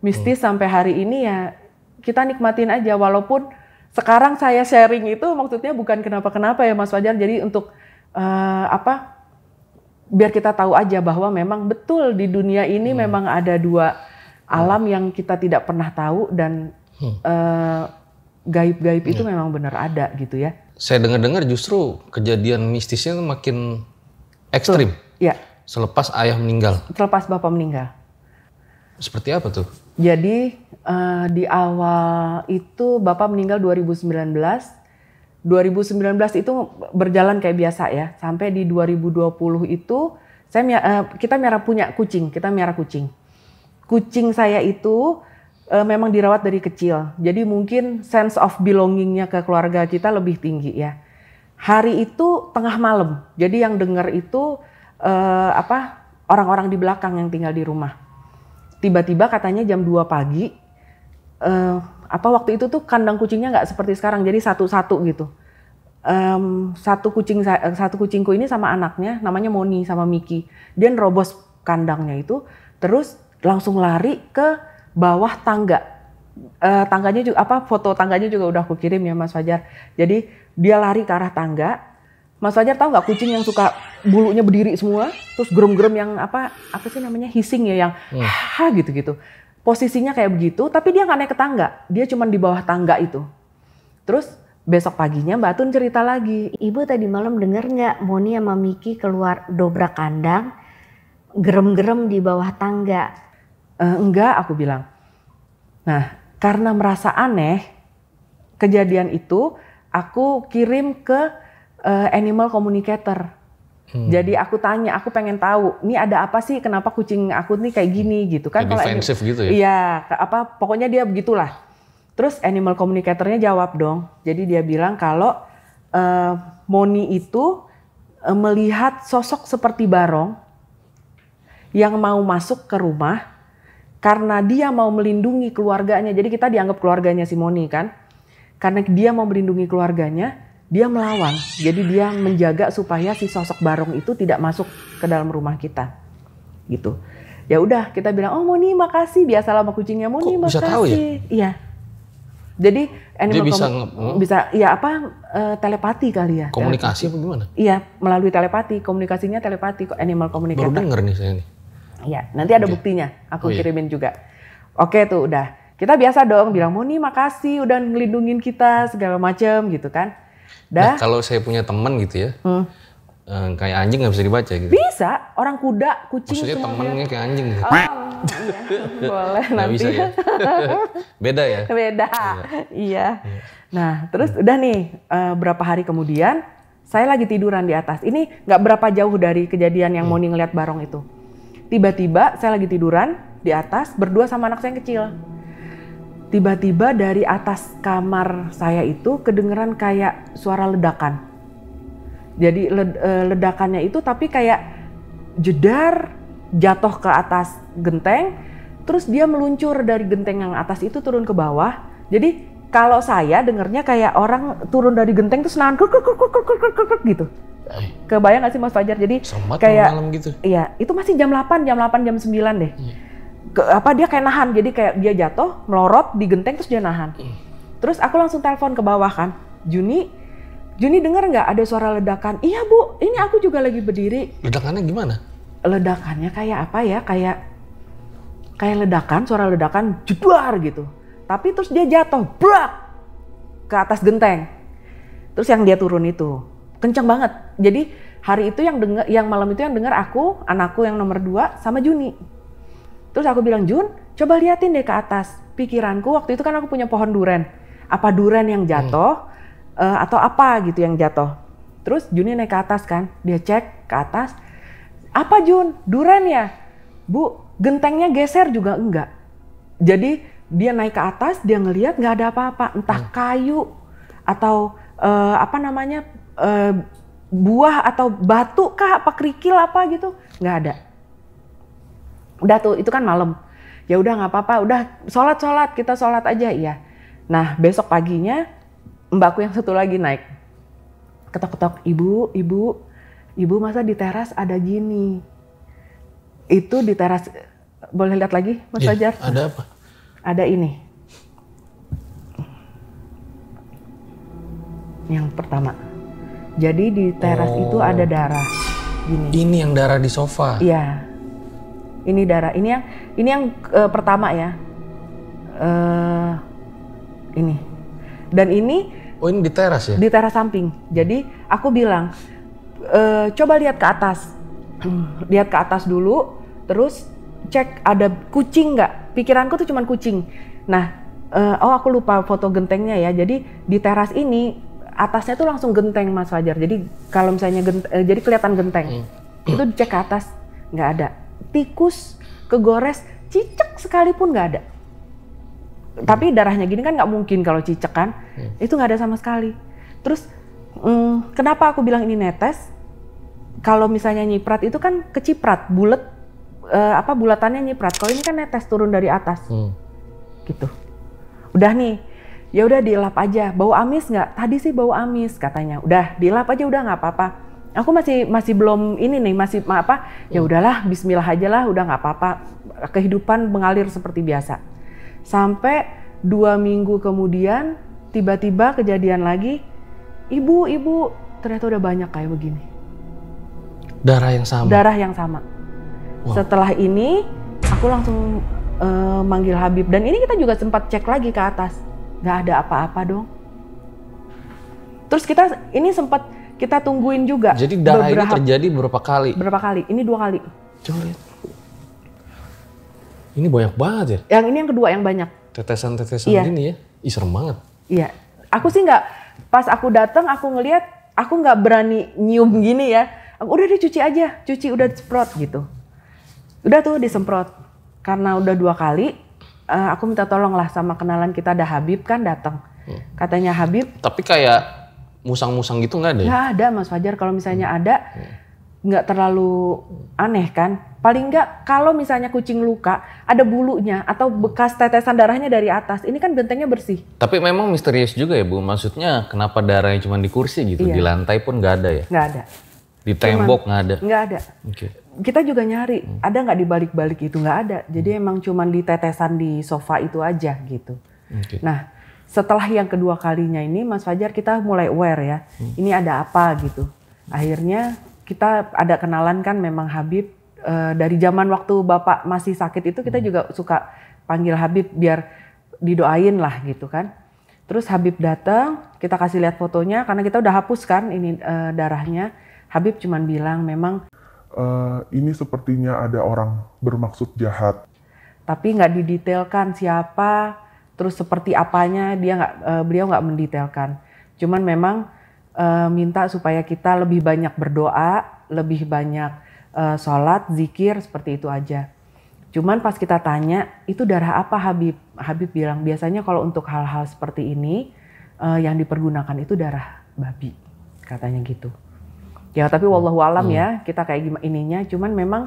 mistis sampai hari ini ya kita nikmatin aja. Walaupun sekarang saya sharing itu maksudnya bukan kenapa-kenapa ya Mas Fajar. Jadi untuk biar kita tahu aja bahwa memang betul di dunia ini memang ada 2 alam yang kita tidak pernah tahu, dan gaib-gaib itu memang benar ada gitu ya. Saya dengar-dengar justru kejadian mistisnya makin ekstrim. Iya. Selepas ayah meninggal? Selepas bapak meninggal. Seperti apa tuh? Jadi di awal itu bapak meninggal 2019. 2019 itu berjalan kayak biasa ya. Sampai di 2020 itu kita punya kucing. Kita miara kucing. Kucing saya itu memang dirawat dari kecil. Jadi mungkin sense of belongingnya ke keluarga kita lebih tinggi ya. Hari itu tengah malam. Jadi yang dengar itu orang-orang di belakang yang tinggal di rumah. Tiba-tiba katanya jam 2 pagi. Waktu itu tuh kandang kucingnya nggak seperti sekarang. Jadi satu-satu gitu. Satu kucingku ini sama anaknya namanya Moni sama Miki. Dia nerobos kandangnya itu. Terus langsung lari ke bawah tangga. Tangganya juga foto tangganya juga udah aku kirim ya Mas Fajar. Jadi dia lari ke arah tangga. Mas Fajar tahu nggak kucing yang suka bulunya berdiri semua, terus gerem-gerem yang apa sih namanya hissing ya yang gitu-gitu. Posisinya kayak begitu, tapi dia nggak naik ke tangga. Dia cuma di bawah tangga itu. Terus besok paginya Mbak Tun cerita lagi. Ibu tadi malam dengar nggak Moni sama Miki keluar dobrak kandang, gerem-gerem di bawah tangga? Enggak, aku bilang. Nah, karena merasa aneh, kejadian itu aku kirim ke animal communicator. Jadi aku tanya, aku pengen tahu, ini ada apa sih, kenapa kucing aku nih kayak gini gitu kan? Kayak defensif gitu ya? Iya, pokoknya dia begitulah. Terus animal communicatornya jawab dong. Jadi dia bilang kalau Moni itu melihat sosok seperti Barong yang mau masuk ke rumah. Karena dia mau melindungi keluarganya, jadi kita dianggap keluarganya si Moni kan. Karena dia mau melindungi keluarganya, dia melawan. Jadi dia menjaga supaya si sosok Barong itu tidak masuk ke dalam rumah kita. Gitu. Ya udah kita bilang, oh Moni makasih, biasalah sama kucingnya Moni makasih. Bisa tahu ya? Iya. Jadi animal bisa telepati kali ya. Komunikasi apa gimana? Iya, melalui telepati, komunikasinya telepati, animal communicator. Baru denger nih saya nih. Iya, nanti ada buktinya. Aku kirimin juga. Oke tuh udah. Kita biasa dong bilang, Moni makasih udah ngelindungin kita segala macem gitu kan. Nah, kalau saya punya teman gitu ya, kayak anjing nggak bisa dibaca gitu. Bisa, orang kuda, kucing. Maksudnya temennya kayak anjing gitu. Iya, boleh nanti. Bisa ya? Beda ya? Beda, iya. Nah terus udah nih, berapa hari kemudian, saya lagi tiduran di atas. Ini nggak berapa jauh dari kejadian yang Moni ngeliat Barong itu. Tiba-tiba saya lagi tiduran di atas berdua sama anak saya yang kecil. Tiba-tiba dari atas kamar saya itu kedengeran kayak suara ledakan. Jadi ledakannya itu tapi kayak jedar jatuh ke atas genteng. Terus dia meluncur dari genteng yang atas itu turun ke bawah. Jadi kalau saya dengernya kayak orang turun dari genteng terus nahan gitu. Kebayang gak sih Mas Fajar? Jadi kayak malam gitu. Iya, itu masih jam 8, jam 9 deh. Dia kayak nahan, jadi kayak dia jatuh, melorot di genteng terus dia nahan. Terus aku langsung telepon ke bawah kan. Juni dengar nggak ada suara ledakan? Iya Bu, ini aku juga lagi berdiri. Ledakannya gimana? Ledakannya kayak apa ya? Kayak ledakan, suara ledakan jedar gitu. Tapi terus dia jatuh, brak ke atas genteng. Terus yang dia turun itu kencang banget. Jadi hari itu yang malam itu yang dengar aku, anakku yang nomor 2 sama Juni. Terus aku bilang, Jun, coba liatin deh ke atas. Pikiranku waktu itu kan aku punya pohon duren. Apa duren yang jatuh atau apa gitu yang jatuh. Terus Juni naik ke atas kan, dia cek ke atas. Apa Jun? Duren ya? Bu, gentengnya geser juga enggak. Jadi dia naik ke atas, dia ngelihat nggak ada apa-apa. Entah kayu atau buah atau batu kah, apa kerikil apa gitu, nggak ada. Udah tuh, itu kan malam. Ya udah nggak apa-apa, udah sholat kita sholat aja ya. Nah besok paginya mbakku yang satu lagi naik, ketok-ketok, ibu masa di teras ada gini. Itu di teras, boleh lihat lagi Mas Fajar? Ada apa? Ada ini. Yang pertama. Jadi di teras itu ada darah. Gini. Ini yang darah di sofa. Iya. Ini darah. Ini yang pertama ya. Ini. Dan ini. Oh ini di teras ya? Di teras samping. Jadi aku bilang, coba lihat ke atas. lihat ke atas dulu, terus cek ada kucing nggak. Pikiranku tuh cuman kucing. Nah, aku lupa foto gentengnya ya. Jadi di teras ini atasnya tuh langsung genteng Mas Fajar. Jadi kalau misalnya jadi kelihatan genteng. Itu dicek ke atas nggak ada. Tikus, kegores, cicak sekalipun nggak ada. Tapi darahnya gini kan nggak mungkin kalau cicak kan. Itu nggak ada sama sekali. Terus kenapa aku bilang ini netes? Kalau misalnya nyiprat itu kan keciprat, bulat, bulatannya nyiprat. Kalau ini kan netes turun dari atas, gitu. Udah nih, ya udah dilap aja. Bau amis nggak? Tadi sih bau amis katanya. Udah dilap aja, udah nggak apa-apa. Aku masih belum ini nih, masih apa? Ya udahlah, Bismillah aja lah, udah nggak apa-apa. Kehidupan mengalir seperti biasa. Sampai 2 minggu kemudian, tiba-tiba kejadian lagi. Ibu, ternyata udah banyak kayak begini. Darah yang sama? Darah yang sama. Wow. Setelah ini, aku langsung manggil Habib. Dan ini kita juga sempat cek lagi ke atas. Nggak ada apa-apa dong. Terus ini sempat kita tungguin juga. Jadi darah ini terjadi berapa kali? Berapa kali? Ini 2 kali. Coba lihat. Ini banyak banget ya? Yang ini yang kedua yang banyak. Tetesan-tetesan gini ya? Ih, serem banget. Iya. Aku sih nggak, pas aku datang aku ngelihat, aku nggak berani nyium gini ya. Udah dicuci aja, udah disemprot gitu. Udah tuh disemprot. Karena udah 2 kali, aku minta tolong lah sama kenalan kita, ada Habib kan datang. Katanya Habib. Tapi kayak musang-musang gitu nggak ada ya? Nggak ada Mas Fajar, kalau misalnya ada nggak terlalu aneh kan. Paling nggak kalau misalnya kucing luka, ada bulunya atau bekas tetesan darahnya dari atas. Ini kan gentengnya bersih. Tapi memang misterius juga ya Bu, maksudnya kenapa darahnya cuma di kursi gitu, di lantai pun nggak ada ya? Nggak ada. Di tembok nggak ada? Nggak ada. Okay. Kita juga nyari, ada nggak di balik-balik itu, nggak ada. Jadi emang cuma di tetesan di sofa itu aja gitu. Okay. Nah, setelah yang kedua kalinya ini Mas Fajar kita mulai aware ya, ini ada apa gitu. Akhirnya kita ada kenalan kan memang Habib, dari zaman waktu Bapak masih sakit itu kita juga suka panggil Habib biar didoain lah gitu kan. Terus Habib datang, kita kasih lihat fotonya karena kita udah hapus kan ini darahnya. Habib cuman bilang memang ini sepertinya ada orang bermaksud jahat. Tapi nggak didetailkan siapa, terus seperti apanya beliau nggak mendetailkan. Cuman memang minta supaya kita lebih banyak berdoa, lebih banyak sholat, zikir, seperti itu aja. Cuman pas kita tanya, itu darah apa Habib? Habib bilang biasanya kalau untuk hal-hal seperti ini yang dipergunakan itu darah babi, katanya gitu. Ya tapi wallahu alam ya, kita kayak gimana ininya, cuman memang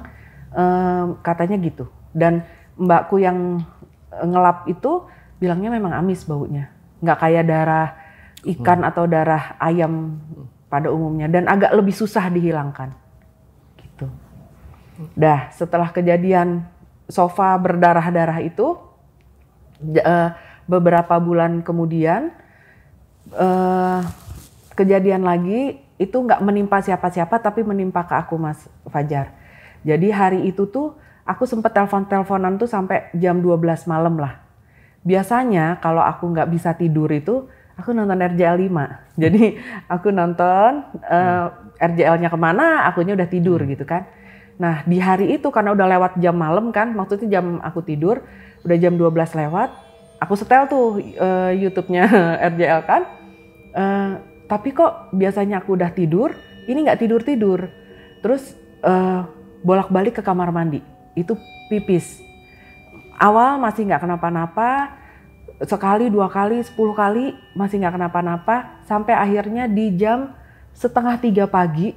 katanya gitu. Dan mbakku yang ngelap itu bilangnya memang amis baunya. Nggak kayak darah ikan atau darah ayam pada umumnya. Dan agak lebih susah dihilangkan. Gitu. Dah setelah kejadian sofa berdarah-darah itu, beberapa bulan kemudian kejadian lagi, itu nggak menimpa siapa-siapa tapi menimpa ke aku Mas Fajar. Jadi hari itu tuh aku sempet teleponan tuh sampai jam 12 malam lah. Biasanya kalau aku nggak bisa tidur itu aku nonton RJL 5. Jadi aku nonton RJL-nya kemana, akunya udah tidur gitu kan. Nah di hari itu karena udah lewat jam malam kan, maksudnya jam aku tidur udah jam 12 lewat. Aku setel tuh YouTube-nya RJL kan. Tapi kok biasanya aku udah tidur, ini nggak tidur-tidur. Terus bolak-balik ke kamar mandi, itu pipis. Awal masih nggak kenapa-napa, sekali, 2 kali, 10 kali masih nggak kenapa-napa. Sampai akhirnya di jam 2:30 pagi,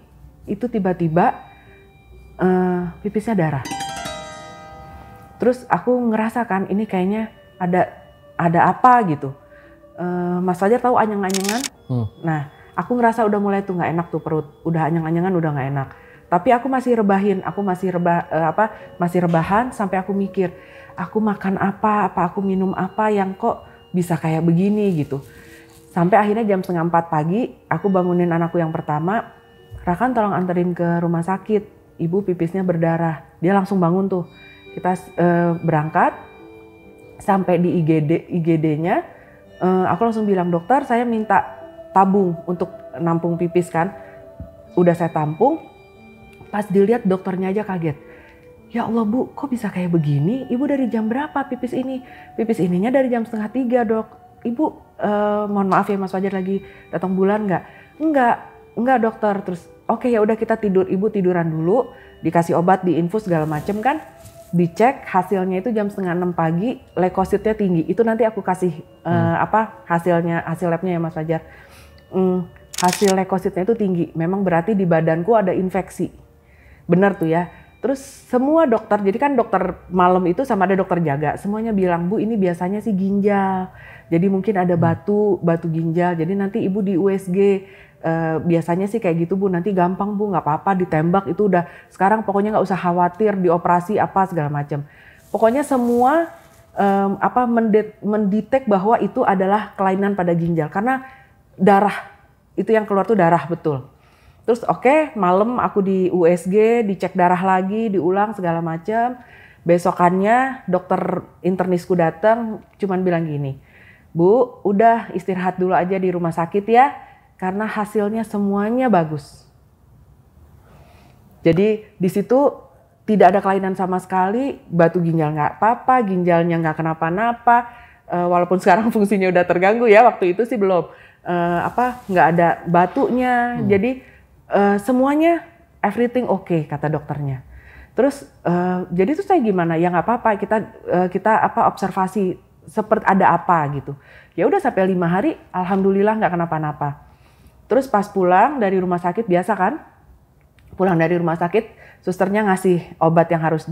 itu tiba-tiba pipisnya darah. Terus aku ngerasakan ini kayaknya ada apa gitu. Mas Fajar tahu anyang-anyangan? Nah, aku ngerasa udah mulai tuh nggak enak tuh perut, udah anyang-anyangan udah nggak enak. Tapi aku masih rebahin, masih rebahan sampai aku mikir, aku makan apa aku minum apa yang kok bisa kayak begini gitu. Sampai akhirnya jam 3:30 pagi, aku bangunin anakku yang pertama, Rakan tolong anterin ke rumah sakit, ibu pipisnya berdarah. Dia langsung bangun tuh, kita berangkat sampai di IGD-nya. Aku langsung bilang, dokter saya minta tabung untuk nampung pipis kan. Udah saya tampung, Pas dilihat dokternya aja kaget. Ya Allah Bu, kok bisa kayak begini? Ibu dari jam berapa pipis ini? Pipis ininya dari jam 2:30 dok. Ibu mohon maaf ya Mas Fajar lagi datang bulan nggak? Enggak dokter. Terus oke ya udah kita tidur. Ibu tiduran dulu, dikasih obat, diinfus segala macem kan. Dicek hasilnya itu jam 5:30 pagi, leukositnya tinggi. Itu nanti aku kasih hasil labnya ya Mas Fajar. Hasil leukositnya itu tinggi. Memang berarti di badanku ada infeksi. Benar tuh ya. Terus semua dokter, jadi kan dokter malam itu sama ada dokter jaga, semuanya bilang, Bu ini biasanya sih ginjal. Jadi mungkin ada batu ginjal, jadi nanti ibu di USG. Biasanya sih kayak gitu Bu, nanti gampang Bu, nggak apa-apa ditembak itu udah. Sekarang pokoknya nggak usah khawatir dioperasi apa segala macam. Pokoknya semua mendetek bahwa itu adalah kelainan pada ginjal. Karena darah, itu yang keluar tuh darah betul. Terus oke, malam aku di USG, dicek darah lagi, diulang segala macam. Besokannya dokter internisku datang, cuman bilang gini, Bu, udah istirahat dulu aja di rumah sakit ya, karena hasilnya semuanya bagus. Jadi di situ tidak ada kelainan sama sekali, batu ginjal nggak apa-apa, ginjalnya nggak kenapa-napa. Walaupun sekarang fungsinya udah terganggu ya, waktu itu sih belum. Nggak ada batunya, jadi semuanya everything okay kata dokternya. Terus jadi itu saya gimana? Ya nggak apa-apa, kita observasi seperti ada apa gitu. Ya udah sampai 5 hari, alhamdulillah nggak kenapa-napa. Terus pas pulang dari rumah sakit biasa kan? Pulang dari rumah sakit, susternya ngasih obat yang harus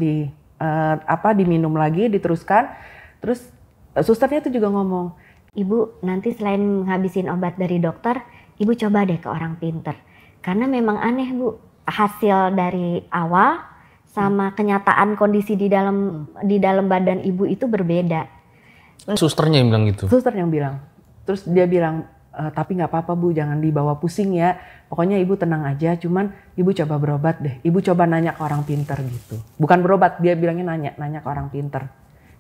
diminum lagi, diteruskan. Terus susternya itu juga ngomong, Ibu nanti selain ngabisin obat dari dokter, Ibu coba deh ke orang pinter. Karena memang aneh Bu, hasil dari awal sama kenyataan kondisi di dalam badan ibu itu berbeda. Susternya yang bilang gitu? Suster yang bilang. Terus dia bilang, tapi nggak apa-apa Bu, jangan dibawa pusing ya. Pokoknya ibu tenang aja, cuman ibu coba berobat deh. Ibu coba nanya ke orang pinter gitu. Bukan berobat, dia bilangnya nanya ke orang pinter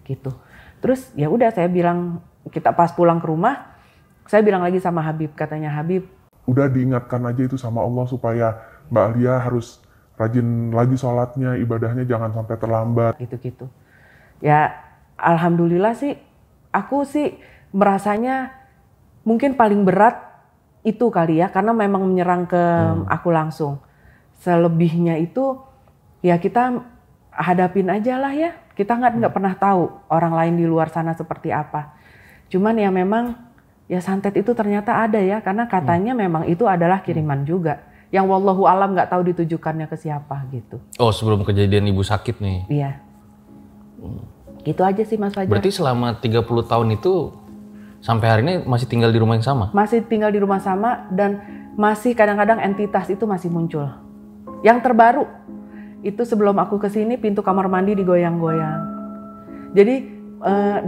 gitu. Terus ya udah saya bilang, kita pas pulang ke rumah, saya bilang lagi sama Habib, katanya Habib, udah diingatkan aja itu sama Allah supaya Mbak Alia harus rajin lagi sholatnya, ibadahnya jangan sampai terlambat. Gitu-gitu. Ya alhamdulillah sih, aku sih merasanya mungkin paling berat itu kali ya, karena memang menyerang ke aku langsung. Selebihnya itu ya kita hadapin aja lah ya. Kita nggak pernah tahu orang lain di luar sana seperti apa. Cuman ya memang ya santet itu ternyata ada ya, karena katanya memang itu adalah kiriman juga. Yang wallahu alam nggak tahu ditujukannya ke siapa gitu. Oh sebelum kejadian ibu sakit nih? Iya. Gitu aja sih Mas Fajar. Berarti selama 30 tahun itu sampai hari ini masih tinggal di rumah yang sama? Masih tinggal di rumah sama dan masih kadang-kadang entitas itu masih muncul. Yang terbaru itu sebelum aku kesini pintu kamar mandi digoyang-goyang. Jadi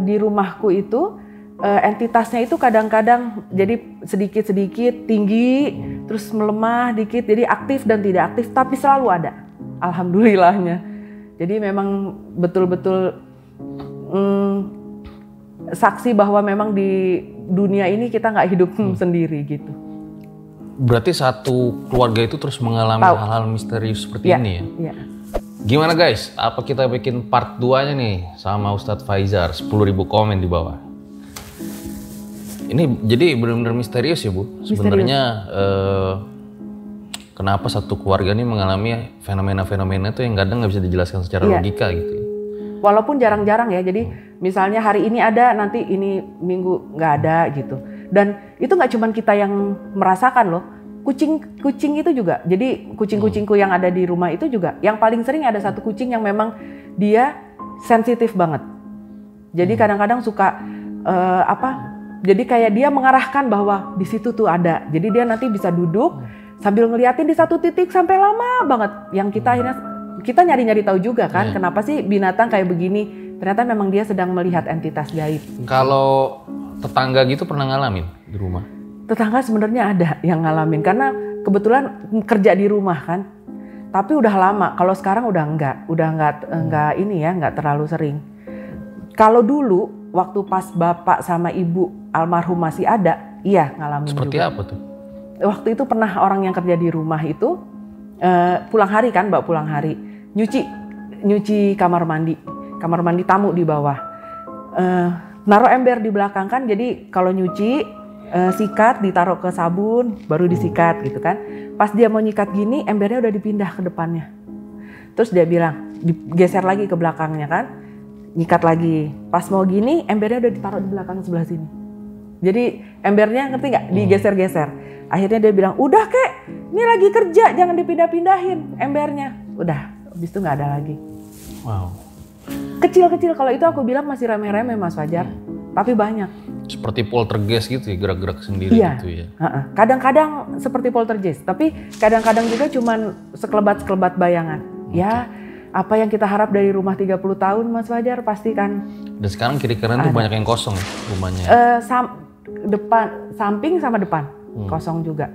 di rumahku itu entitasnya itu kadang-kadang jadi sedikit-sedikit tinggi, terus melemah dikit, jadi aktif dan tidak aktif, tapi selalu ada. Alhamdulillahnya. Jadi memang betul-betul saksi bahwa memang di dunia ini kita nggak hidup sendiri gitu. Berarti satu keluarga itu terus mengalami hal-hal misterius seperti ini ya? Iya. Gimana guys? Apa kita bikin part 2-nya nih sama Ustadz Faizar? 10.000 komen di bawah. Ini jadi benar-benar misterius ya Bu? Sebenarnya kenapa satu keluarga ini mengalami fenomena-fenomena itu yang kadang nggak bisa dijelaskan secara logika gitu ya? Walaupun jarang-jarang ya, jadi misalnya hari ini ada, nanti ini minggu nggak ada gitu. Dan itu nggak cuma kita yang merasakan loh, kucing itu juga. Jadi kucing-kucingku yang ada di rumah itu juga, yang paling sering ada satu kucing yang memang dia sensitif banget. Jadi kadang-kadang suka jadi kayak dia mengarahkan bahwa di situ tuh ada. Jadi dia nanti bisa duduk sambil ngeliatin di satu titik sampai lama banget. Yang kita akhirnya kita nyari-nyari tahu juga kan, kenapa sih binatang kayak begini? Ternyata memang dia sedang melihat entitas gaib. Kalau tetangga gitu pernah ngalamin di rumah? Tetangga sebenarnya ada yang ngalamin karena kebetulan kerja di rumah kan. Tapi udah lama. Kalau sekarang udah enggak ini ya, enggak terlalu sering. Kalau dulu waktu pas bapak sama ibu almarhum masih ada, iya ngalamin. Seperti juga. Apa tuh? Waktu itu pernah orang yang kerja di rumah itu pulang hari kan, bawa pulang hari, nyuci kamar mandi tamu di bawah, naruh ember di belakang kan, jadi kalau nyuci sikat ditaruh ke sabun baru disikat gitu kan. Pas dia mau nyikat gini, embernya udah dipindah ke depannya, terus dia bilang digeser lagi ke belakangnya kan, nyikat lagi. Pas mau gini, embernya udah ditaruh di belakang sebelah sini. Jadi embernya ngerti nggak, digeser-geser. Akhirnya dia bilang, udah kek, ini lagi kerja, jangan dipindah-pindahin embernya. Udah, habis itu nggak ada lagi. Wow. Kecil-kecil, kalau itu aku bilang masih remeh-remeh Mas Fajar, tapi banyak. Seperti poltergeist gitu ya, gerak-gerak sendiri Iya. gitu ya. Kadang-kadang seperti poltergeist, tapi kadang-kadang juga cuman sekelebat-sekelebat bayangan. Ya, apa yang kita harap dari rumah 30 tahun Mas Fajar pasti kan. Dan sekarang kiri kanan tuh banyak yang kosong ya rumahnya. Samping sama depan kosong juga.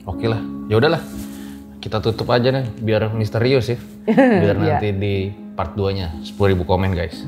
Oke lah, ya udahlah. Kita tutup aja nih biar misterius ya. Biar nanti di part 2-nya 10.000 komen guys.